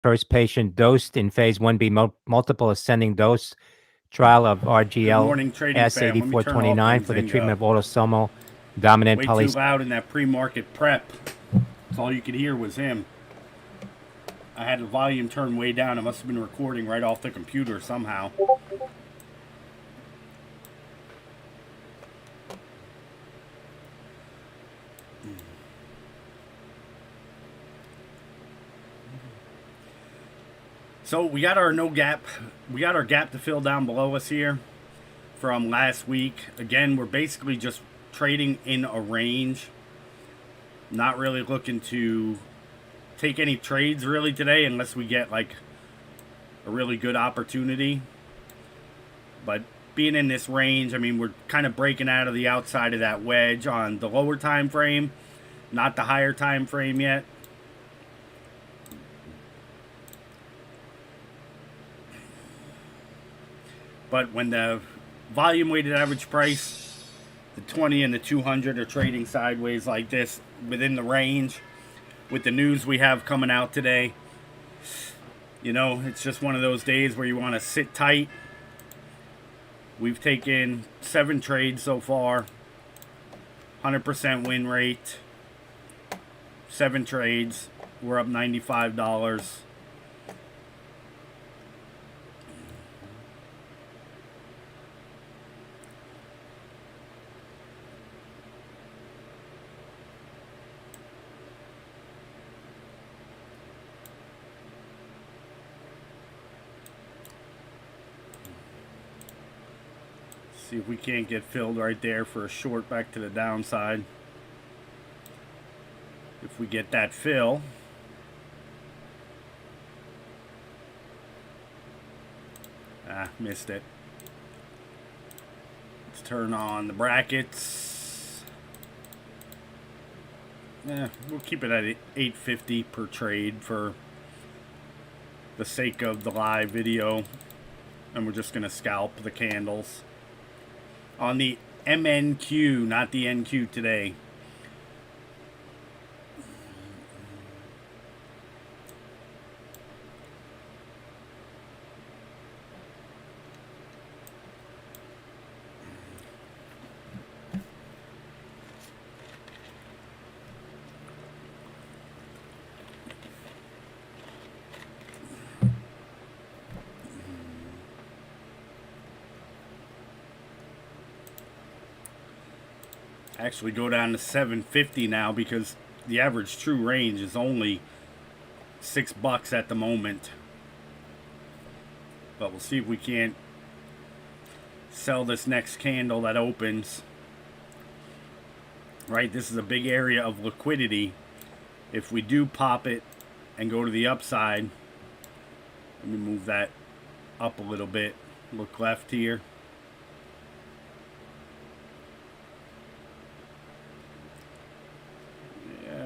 First patient dosed in phase 1B multiple ascending dose trial of RGL morning, trading fam. Let me turn all S8429 things for the and treatment of autosomal dominant way too loud in that pre-market prep. That's all you could hear was him. I had the volume turned way down. It must have been recording right off the computer somehow. So we got our gap to fill down below us here from last week. Again, we're basically just trading in a range. Not really looking to take any trades really today unless we get like a really good opportunity. But being in this range, I mean, we're kind of breaking out of the outside of that wedge on the lower time frame, not the higher time frame yet. But when the volume weighted average price, the 20 and the 200 are trading sideways like this within the range with the news we have coming out today, you know, it's just one of those days where you want to sit tight. We've taken 7 trades so far, 100% win rate, 7 trades. We're up $95. See if we can't get filled right there for a short back to the downside. If we get that fill, missed it. Let's turn on the brackets. We'll keep it at $8.50 per trade for the sake of the live video, and we're just gonna scalp the candles on the MNQ, not the NQ today. Actually go down to 750 now because the average true range is only $6 at the moment. But we'll see if we can't sell this next candle that opens. Right, this is a big area of liquidity. If we do pop it and go to the upside, let me move that up a little bit. Look left here.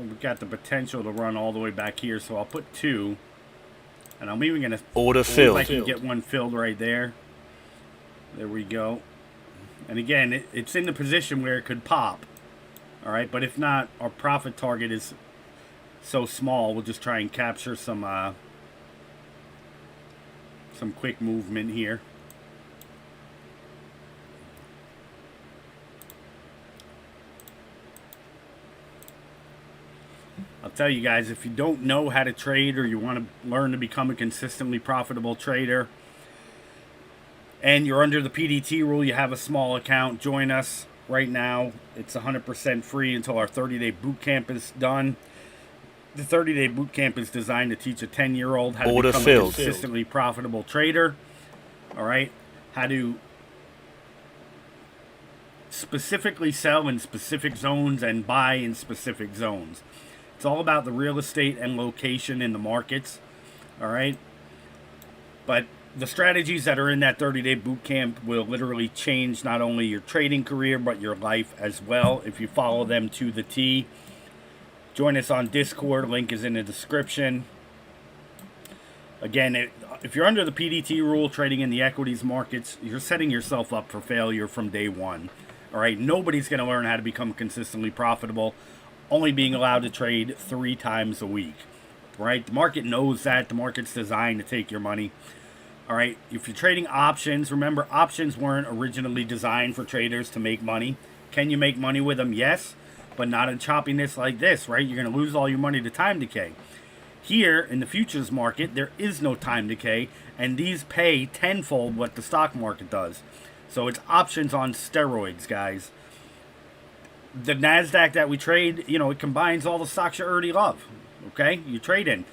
We've got the potential to run all the way back here, so I'll put 2, and I'm even gonna order filled. I can get one filled right there. There we go. And again, it's in the position where it could pop. All right, but if not, our profit target is so small. We'll just try and capture some quick movement here. I'll tell you guys, if you don't know how to trade or you want to learn to become a consistently profitable trader and you're under the PDT rule, you have a small account, join us right now. It's 100% free until our 30-day boot camp is done. The 30-day boot camp is designed to teach a 10-year-old how to become a consistently profitable trader. All right, how to specifically sell in specific zones and buy in specific zones. It's all about the real estate and location in the markets, all right? But the strategies that are in that 30-day boot camp will literally change not only your trading career, but your life as well if you follow them to the T. Join us on Discord. Link is in the description. Again, if you're under the PDT rule, trading in the equities markets, you're setting yourself up for failure from day one, all right? Nobody's going to learn how to become consistently profitable only being allowed to trade 3 times a week. right? The market knows that. The market's designed to take your money. All right, if you're trading options, remember options weren't originally designed for traders to make money. Can you make money with them? Yes, but not in choppiness like this, right? You're going to lose all your money to time decay. Here in the futures market, there is no time decay, and these pay tenfold what the stock market does. So it's options on steroids, guys. The Nasdaq that we trade, you know, it combines all the stocks you already love. Okay, you trade in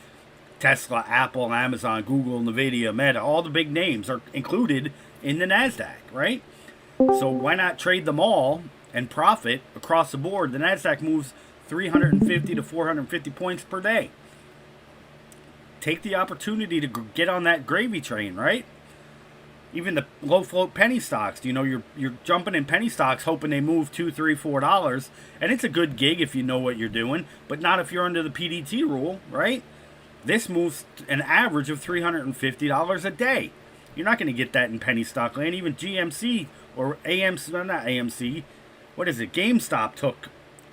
Tesla, Apple, Amazon, Google, Nvidia, Meta, all the big names are included in the Nasdaq, right? So why not trade them all and profit across the board? The Nasdaq moves 350 to 450 points per day. Take the opportunity to get on that gravy train, right? Even the low float penny stocks, you know, you're jumping in penny stocks hoping they move $2, $3, $4, and it's a good gig if you know what you're doing, but not if you're under the PDT rule, right? This moves an average of $350 a day. You're not going to get that in penny stock land. Even GMC or AMC, no, not AMC, what is it? GameStop took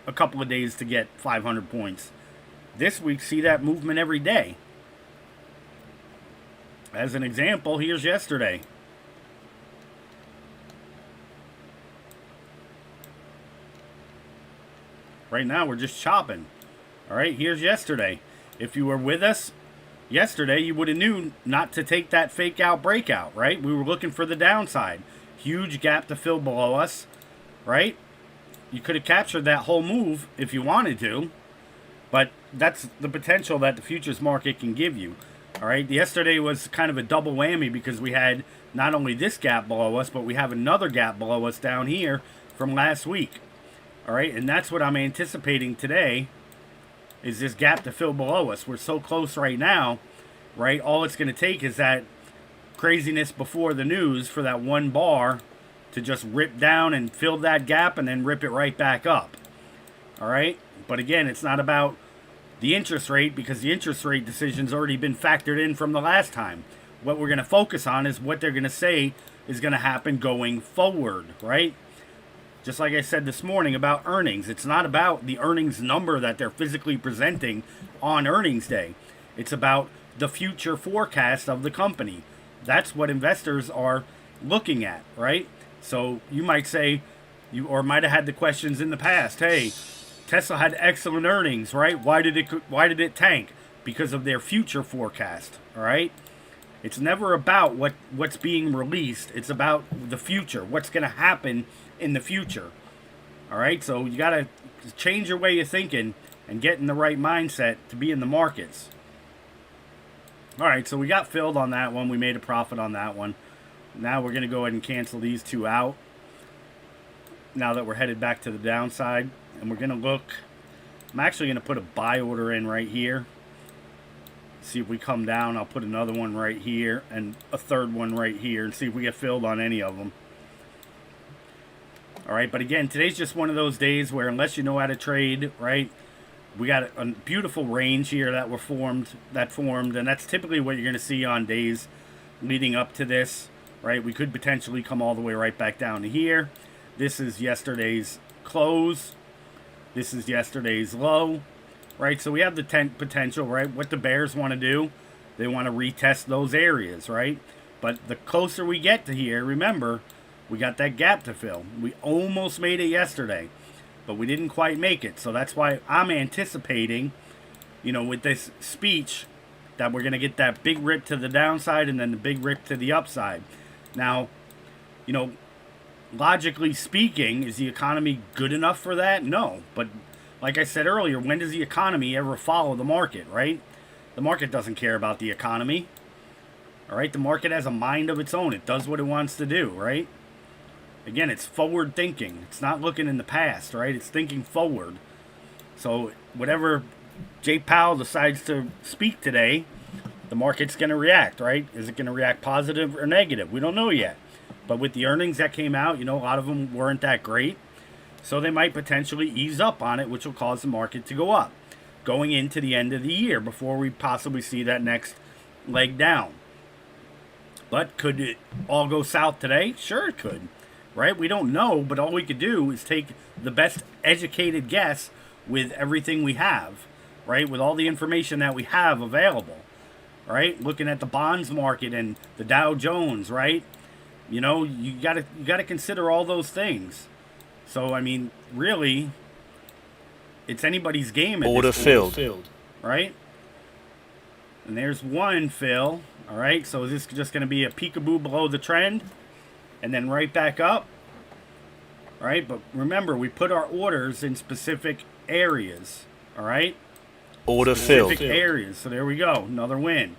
a couple of days to get 500 points. This week, see that movement every day. As an example, here's yesterday. Right now, we're just chopping. All right, here's yesterday. If you were with us yesterday, you would have knew not to take that fake out breakout, right? We were looking for the downside. Huge gap to fill below us, right? You could have captured that whole move if you wanted to, but that's the potential that the futures market can give you. All right, yesterday was kind of a double whammy because we had not only this gap below us, but we have another gap below us down here from last week. All right, and that's what I'm anticipating today is this gap to fill below us. We're so close right now, right? All it's going to take is that craziness before the news for that one bar to just rip down and fill that gap and then rip it right back up. All right, but again, it's not about the interest rate because the interest rate decision's already been factored in from the last time. What we're going to focus on is what they're going to say is going to happen going forward, right? Just like I said this morning about earnings, it's not about the earnings number that they're physically presenting on earnings day. It's about the future forecast of the company. That's what investors are looking at, right? So you might say, or might have had the questions in the past, hey, Tesla had excellent earnings, right? Why did it tank? Because of their future forecast, all right? It's never about what's being released. It's about the future, what's going to happen in the future. All right, so you got to change your way of thinking and get in the right mindset to be in the markets. All right, so we got filled on that one. We made a profit on that one. Now we're going to go ahead and cancel these two out now that we're headed back to the downside. And we're going to look. I'm actually going to put a buy order in right here. See if we come down. I'll put another one right here and a third one right here and see if we get filled on any of them. All right, but again, today's just one of those days where unless you know how to trade, right, we got a beautiful range here that formed, and that's typically what you're going to see on days leading up to this, right? We could potentially come all the way right back down to here. This is yesterday's close. This is yesterday's low, right? So we have the potential, right? What the bears want to do, they want to retest those areas, right? But the closer we get to here, remember, we got that gap to fill. We almost made it yesterday, but we didn't quite make it. So that's why I'm anticipating, you know, with this speech that we're going to get that big rip to the downside and then the big rip to the upside. Now, you know, logically speaking, is the economy good enough for that? No. But like I said earlier, when does the economy ever follow the market, right? The market doesn't care about the economy. All right, the market has a mind of its own. It does what it wants to do, right? Again, it's forward thinking. It's not looking in the past, right? It's thinking forward. So whatever Jay Powell decides to speak today, the market's going to react, right? Is it going to react positive or negative? We don't know yet. But with the earnings that came out, you know, a lot of them weren't that great. So they might potentially ease up on it, which will cause the market to go up going into the end of the year before we possibly see that next leg down. But could it all go south today? Sure it could. Right? We don't know, but all we could do is take the best educated guess with everything we have, right? With all the information that we have available, right? Looking at the bonds market and the Dow Jones, right? You know, you gotta consider all those things. So I mean, really, it's anybody's game at Order this point, filled. right? And there's one fill. All right, so is this just going to be a peekaboo below the trend and then right back up? All right, but remember, we put our orders in specific areas. All right, Order specific filled. areas. So there we go, another win.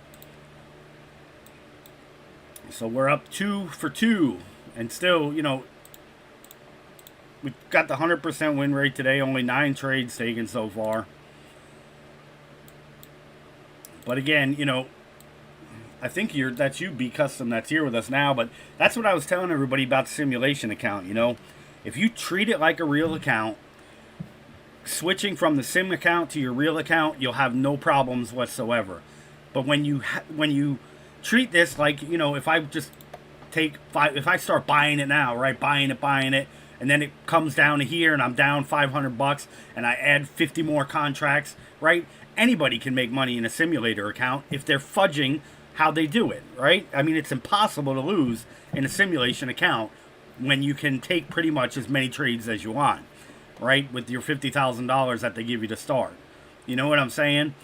So we're up 2 for 2, and still, you know, we've got the 100% win rate today. Only 9 trades taken so far. But again, you know, I think that's you, B Custom, that's here with us now. But that's what I was telling everybody about the simulation account. You know, if you treat it like a real account, switching from the sim account to your real account, you'll have no problems whatsoever. But when you treat this like, you know, if I just if I start buying it now, right, buying it, and then it comes down to here and I'm down $500 and I add 50 more contracts, right? Anybody can make money in a simulator account if they're fudging how they do it, right? I mean, it's impossible to lose in a simulation account when you can take pretty much as many trades as you want, right? With your $50,000 that they give you to start. You know what I'm saying?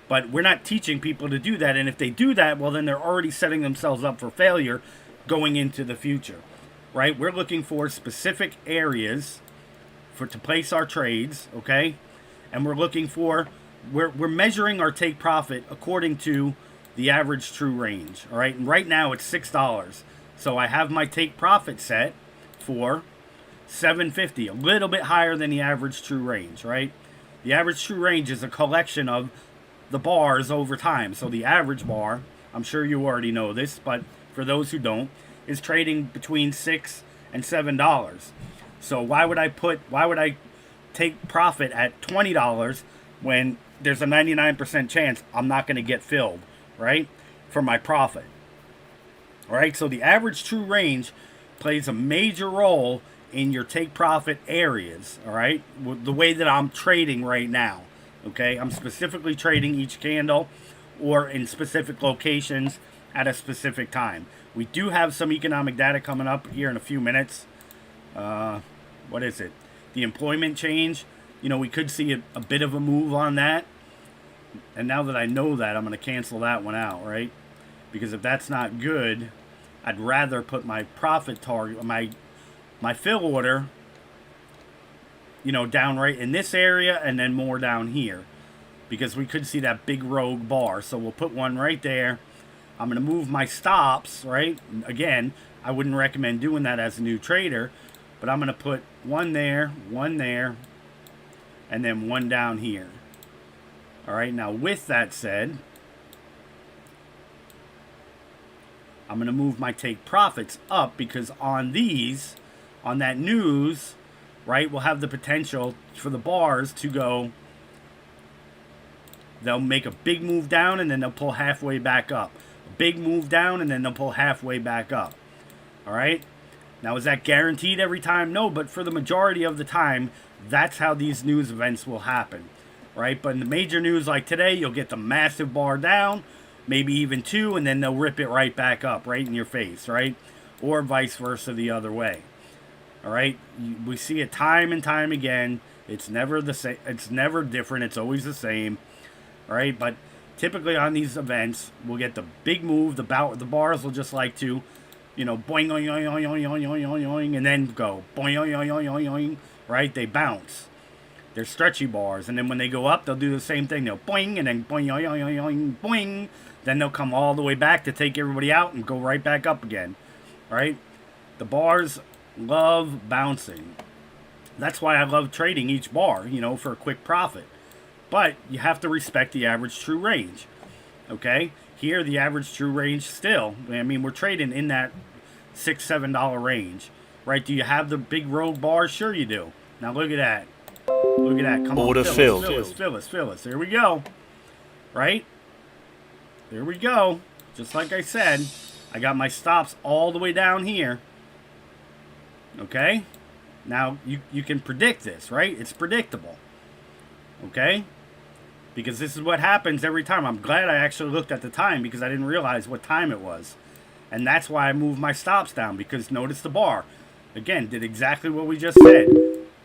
But we're not teaching people to do that. And if they do that, well, then they're already setting themselves up for failure going into the future, right? We're looking for specific areas to place our trades, okay? And we're looking for, we're measuring our take profit according to the average true range, all right? And right now it's $6. So I have my take profit set for $7.50, a little bit higher than the average true range, right? The average true range is a collection of the bars over time. So the average bar, I'm sure you already know this, but for those who don't, is trading between $6 and $7. So why would I take profit at $20 when there's a 99% chance I'm not going to get filled, right, for my profit? All right, so the average true range plays a major role in your take profit areas, all right, the way that I'm trading right now, okay? I'm specifically trading each candle or in specific locations at a specific time. We do have some economic data coming up here in a few minutes. What is it? The employment change. You know, we could see a bit of a move on that. And now that I know that, I'm going to cancel that one out, right? Because if that's not good, I'd rather put my profit target, my fill order, you know, down right in this area and then more down here. Because we could see that big rogue bar. So we'll put one right there. I'm going to move my stops, right? Again, I wouldn't recommend doing that as a new trader. But I'm going to put one there, and then one down here. All right, now with that said, I'm going to move my take profits up because on these, on that news, right, we'll have the potential for the bars to go, they'll make a big move down and then they'll pull halfway back up. A big move down and then they'll pull halfway back up. All right? Now, is that guaranteed every time? No, but for the majority of the time, that's how these news events will happen, right? But in the major news like today, you'll get the massive bar down, maybe even two, and then they'll rip it right back up, right in your face, right? Or vice versa the other way, all right? We see it time and time again. It's never the same. It's never different. It's always the same, all right? But typically on these events, we'll get the big move. The bars will just like to, you know, boing, oing, oing, oing, oing, oing, oing, oing, oing, and then go boing, oing, oing, oing, oing, oing, right? They bounce. They're stretchy bars, and then when they go up, they'll do the same thing. They'll boing, and then boing, oing, oing, oing, oing, boing. Then they'll come all the way back to take everybody out and go right back up again, right? The bars love bouncing. That's why I love trading each bar, you know, for a quick profit. But you have to respect the average true range, okay? Here, the average true range still, I mean, we're trading in that $6, $7 range, right? Do you have the big rogue bars? Sure you do. Now look at that. Look at that. Come Order on, filled. fill us. There we go. Right? There we go. Just like I said, I got my stops all the way down here. Okay? Now, you can predict this, right? It's predictable. Okay? because this is what happens every time. I'm glad I actually looked at the time because I didn't realize what time it was. And that's why I moved my stops down, because notice the bar. Again, did exactly what we just said.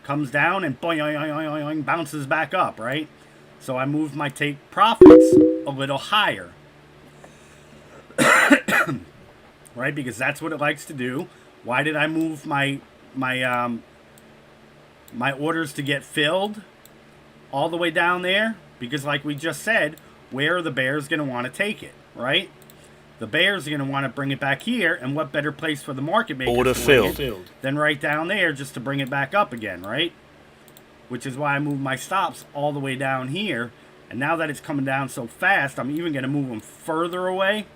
Comes down and boing, bounces back up, right? So I moved my take profits a little higher. Right? Because that's what it likes to do. Why did I move my orders to get filled all the way down there? Because like we just said, where are the bears going to want to take it, right? The bears are going to want to bring it back here, and what better place for the market makers order filled than right down there just to bring it back up again, right? Which is why I moved my stops all the way down here. And now that it's coming down so fast, I'm even going to move them further away,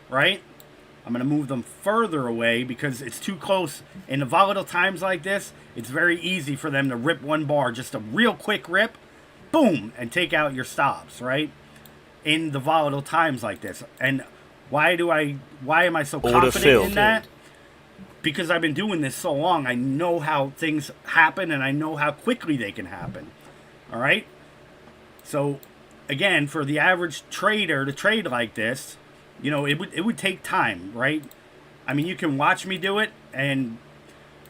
right? I'm going to move them further away because it's too close. In the volatile times like this, it's very easy for them to rip one bar, just a real quick rip, boom, and take out your stops, right? In the volatile times like this. And why am I so confident in that? Because I've been doing this so long, I know how things happen and I know how quickly they can happen. All right? So, again, for the average trader to trade like this, you know, it would take time, right? I mean, you can watch me do it, and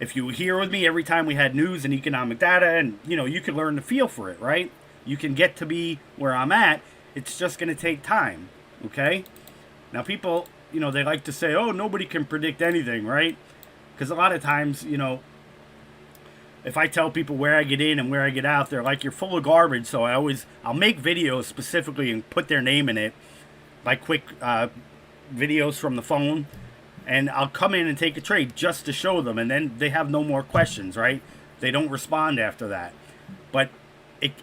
if you were here with me every time we had news and economic data, and, you know, you can learn the feel for it, right? You can get to be where I'm at. It's just going to take time, okay? Now, people, you know, they like to say, oh, nobody can predict anything, right? Because a lot of times, you know, if I tell people where I get in and where I get out, they're like, you're full of garbage. So I'll make videos specifically and put their name in it, like quick videos from the phone. And I'll come in and take a trade just to show them. And then they have no more questions, right? They don't respond after that. But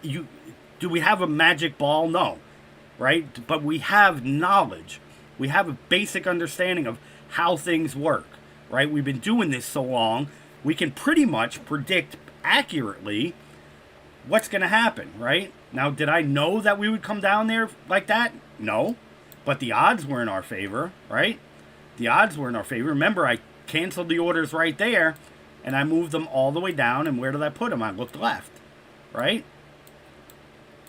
do we have a magic ball? No, right? But we have knowledge. We have a basic understanding of how things work, right? We've been doing this so long, we can pretty much predict accurately what's going to happen, right? Now, did I know that we would come down there like that? No. But the odds were in our favor, right? The odds were in our favor. Remember, I canceled the orders right there, and I moved them all the way down, and where did I put them? I looked left, right?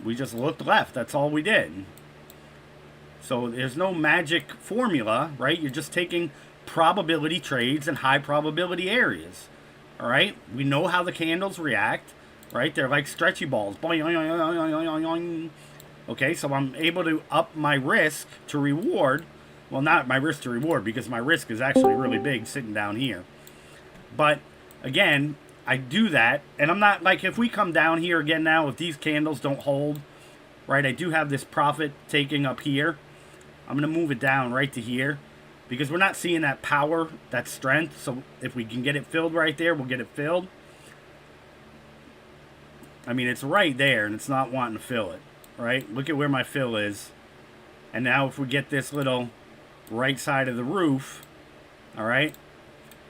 We just looked left. That's all we did. So there's no magic formula, right? You're just taking probability trades in high probability areas, all right? We know how the candles react, right? They're like stretchy balls. Okay, so I'm able to up my risk to reward. Well, not my risk to reward, because my risk is actually really big sitting down here. But again, I do that, and I'm not like, if we come down here again now, if these candles don't hold, right, I do have this profit taking up here. I'm going to move it down right to here because we're not seeing that power, that strength. So if we can get it filled right there, we'll get it filled. I mean, it's right there and it's not wanting to fill it, right? Look at where my fill is. And now if we get this little right side of the roof, all right?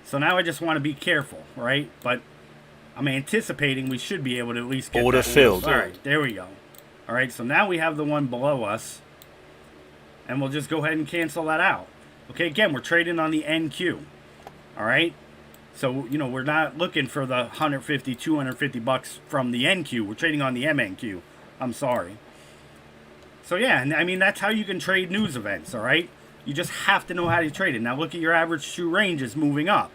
So now I just want to be careful, right? But I'm anticipating we should be able to at least get order filled. All right, there we go. All right, so now we have the one below us. And we'll just go ahead and cancel that out. Okay, again, we're trading on the NQ. All right? So, you know, we're not looking for the 150, 250 bucks from the NQ. We're trading on the MNQ. I'm sorry. So, yeah, and I mean, that's how you can trade news events, all right? You just have to know how to trade it. Now, look at your average true range is moving up,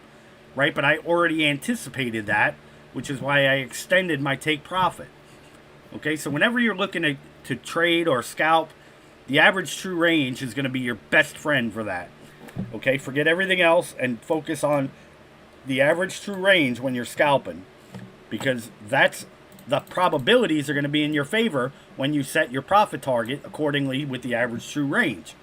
right? But I already anticipated that, which is why I extended my take profit. Okay, so whenever you're looking to trade or scalp, the average true range is going to be your best friend for that. Okay, forget everything else and focus on the average true range when you're scalping, because that's the probabilities are going to be in your favor when you set your profit target accordingly with the average true range.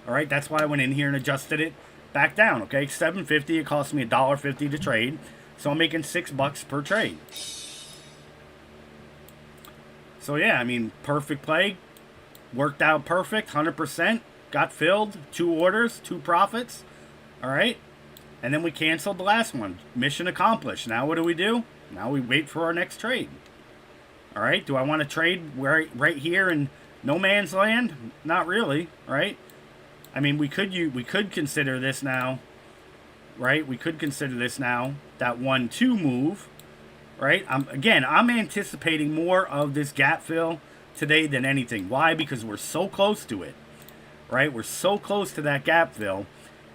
All right, that's why I went in here and adjusted it back down. Okay, $7.50. It cost me $1.50 to trade, so I'm making $6 per trade. So yeah, I mean, perfect play. Worked out perfect, 100%. Got filled, 2 orders, 2 profits. All right. And then we canceled the last one. Mission accomplished. Now what do? Now we wait for our next trade. All right. Do I want to trade right here in no man's land? Not really, right? I mean, we could consider this now, right? We could consider this now, that 1-2 move, right? I'm anticipating more of this gap fill today than anything. Why? Because we're so close to it, right? We're so close to that gap fill.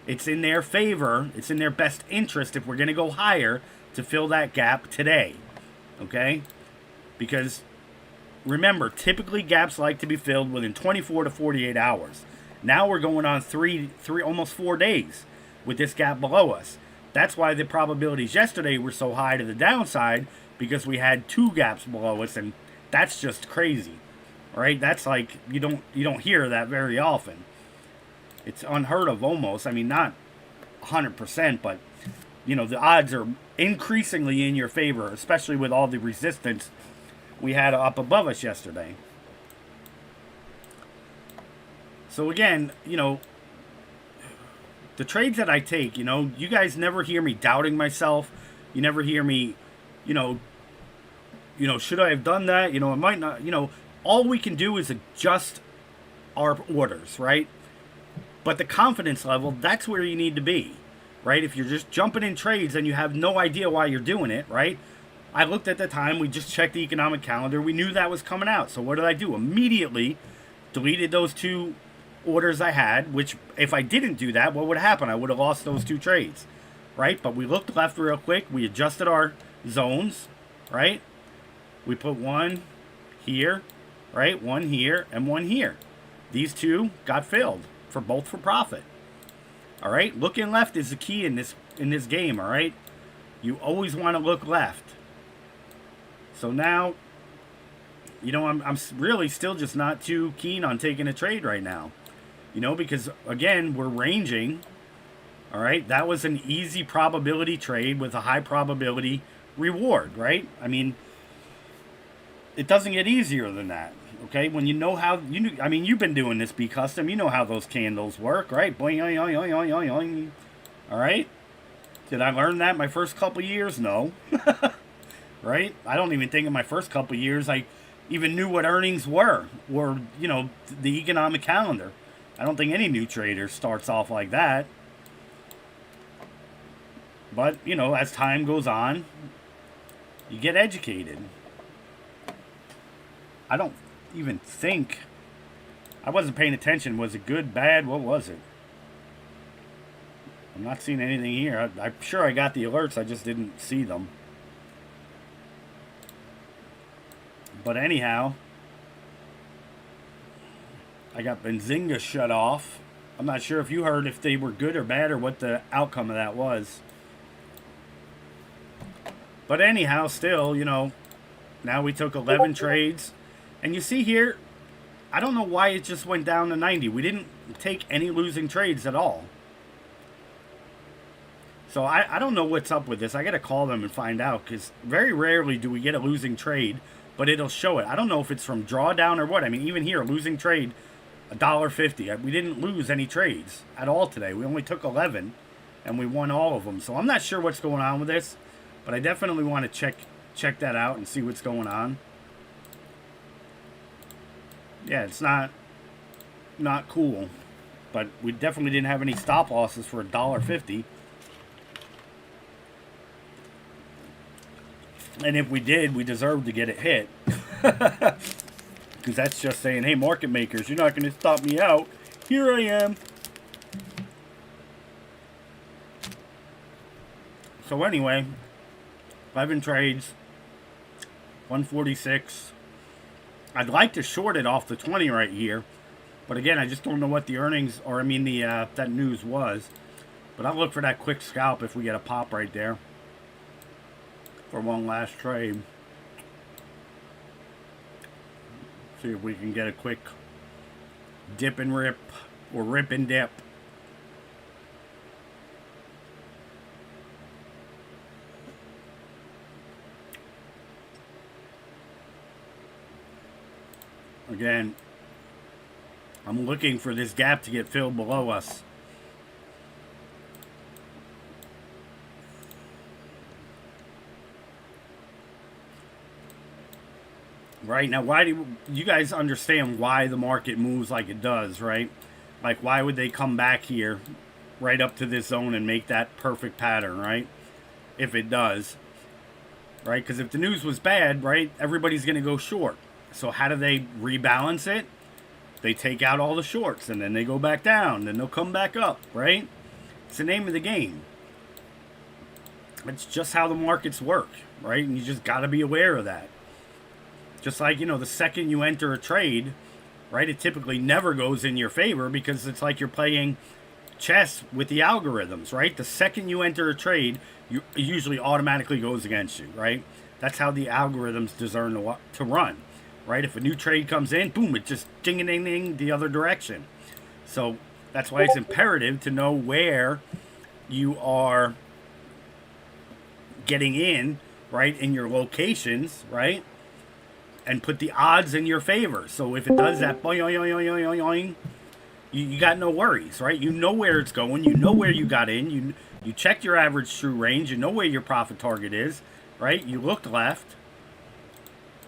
It's in their favor. It's in their best interest if we're going to go higher to fill that gap today, okay? Because remember, typically gaps like to be filled within 24 to 48 hours. Now we're going on almost 4 days with this gap below us. That's why the probabilities yesterday were so high to the downside, because we had 2 gaps below us, and that's just crazy, right? That's like you don't hear that very often. It's unheard of almost. I mean, not 100%, but you know, the odds are increasingly in your favor, especially with all the resistance we had up above us yesterday. So again, you know, the trades that I take, you know, you guys never hear me doubting myself. You never hear me, you know, should I have done that? You know, I might not, you know, all we can do is adjust our orders, right? But the confidence level, that's where you need to be, right? If you're just jumping in trades and you have no idea why you're doing it, right? I looked at the time, we just checked the economic calendar, we knew that was coming out. So what did I do? Immediately deleted those 2 orders I had, which if I didn't do that, what would happen? I would have lost those 2 trades, right? But we looked left real quick, we adjusted our zones, right? We put 1 here, right? 1 here and 1 here. These 2 got filled for both for profit. All right, looking left is the key in this game. All right, you always want to look left. So now, you know, I'm really still just not too keen on taking a trade right now. You know, because again, we're ranging. All right, that was an easy probability trade with a high probability reward, right? I mean, it doesn't get easier than that. Okay, when you know how I mean, you've been doing this B custom. You know how those candles work, right? Boing, oing, oing, oing, oing, oing. All right. Did I learn that my first couple years? No. Right? I don't even think in my first couple years I even knew what earnings were, or you know, the economic calendar. I don't think any new trader starts off like that. But you know, as time goes on, you get educated. I don't even think, I wasn't paying attention. Was it good, bad? What was it? I'm not seeing anything here. I'm sure I got the alerts, I just didn't see them. But anyhow, I got Benzinga shut off. I'm not sure if you heard if they were good or bad or what the outcome of that was. But anyhow, still, you know, now we took 11 trades. And you see here, I don't know why it just went down to 90. We didn't take any losing trades at all. So I don't know what's up with this. I got to call them and find out, because very rarely do we get a losing trade, but it'll show it. I don't know if it's from drawdown or what. I mean, even here, losing trade, $1.50. We didn't lose any trades at all today. We only took 11, and we won all of them. So I'm not sure what's going on with this, but I definitely want to check that out and see what's going on. Yeah, it's not cool, but we definitely didn't have any stop losses for $1.50. And if we did, we deserved to get it hit. Because that's just saying, hey, market makers, you're not going to stop me out. Here I am. So anyway, 11 trades, 146. I'd like to short it off the 20 right here, but again, I just don't know what the earnings, or I mean the that news was. But I'll look for that quick scalp if we get a pop right there for one last trade. See if we can get a quick dip and rip, or rip and dip. Again, I'm looking for this gap to get filled below us. Right now, why do you guys understand why the market moves like it does, right? Like, why would they come back here right up to this zone and make that perfect pattern, right? If it does, right? Because if the news was bad, right, everybody's going to go short. So how do they rebalance it? They take out all the shorts, and then they go back down, then they'll come back up, right? It's the name of the game. It's just how the markets work, right? And you just got to be aware of that. Just like, the second you enter a trade, right, it typically never goes in your favor because it's like you're playing chess with the algorithms, right? The second you enter a trade, it usually automatically goes against you, right? That's how the algorithms deserve to run, right? If a new trade comes in, boom, it just ding-a-ding-ding the other direction. So that's why it's imperative to know where you are getting in, right, in your locations, right? And put the odds in your favor. So if it does that, boing, you got no worries, right? You know where it's going. You know where you got in. You checked your average true range. You know where your profit target is, right? You looked left.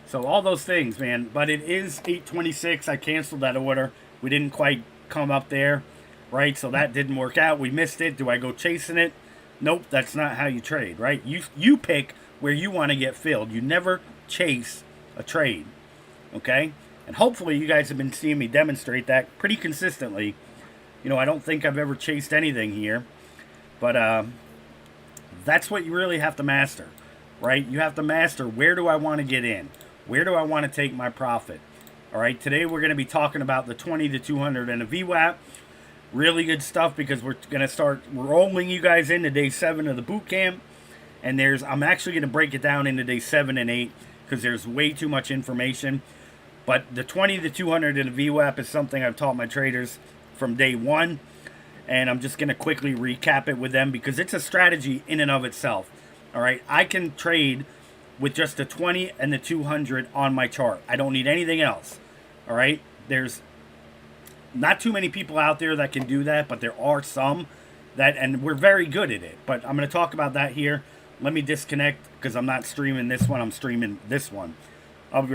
So all those things, man. But it is 8:26. I canceled that order. We didn't quite come up there, right? So that didn't work out. We missed it. Do I go chasing it? Nope, that's not how you trade, right? You pick where you want to get filled. You never chase a trade, okay? And hopefully you guys have been seeing me demonstrate that pretty consistently. I don't think I've ever chased anything here, but that's what you really have to master, right? You have to master, where do I want to get in? Where do I want to take my profit? All right, today we're going to be talking about the 20 to 200 and a VWAP. Really good stuff because we're going to start rolling you guys into day 7 of the boot camp. And I'm actually going to break it down into day 7 and 8 because there's way too much information. But the 20 to 200 and a VWAP is something I've taught my traders from day 1. And I'm just going to quickly recap it with them because it's a strategy in and of itself. All right, I can trade with just the 20 and the 200 on my chart. I don't need anything else. All right, there's not too many people out there that can do that, but there are some that, and we're very good at it. But I'm going to talk about that here. Let me disconnect because I'm not streaming this one. I'm streaming this one. I'll be right back.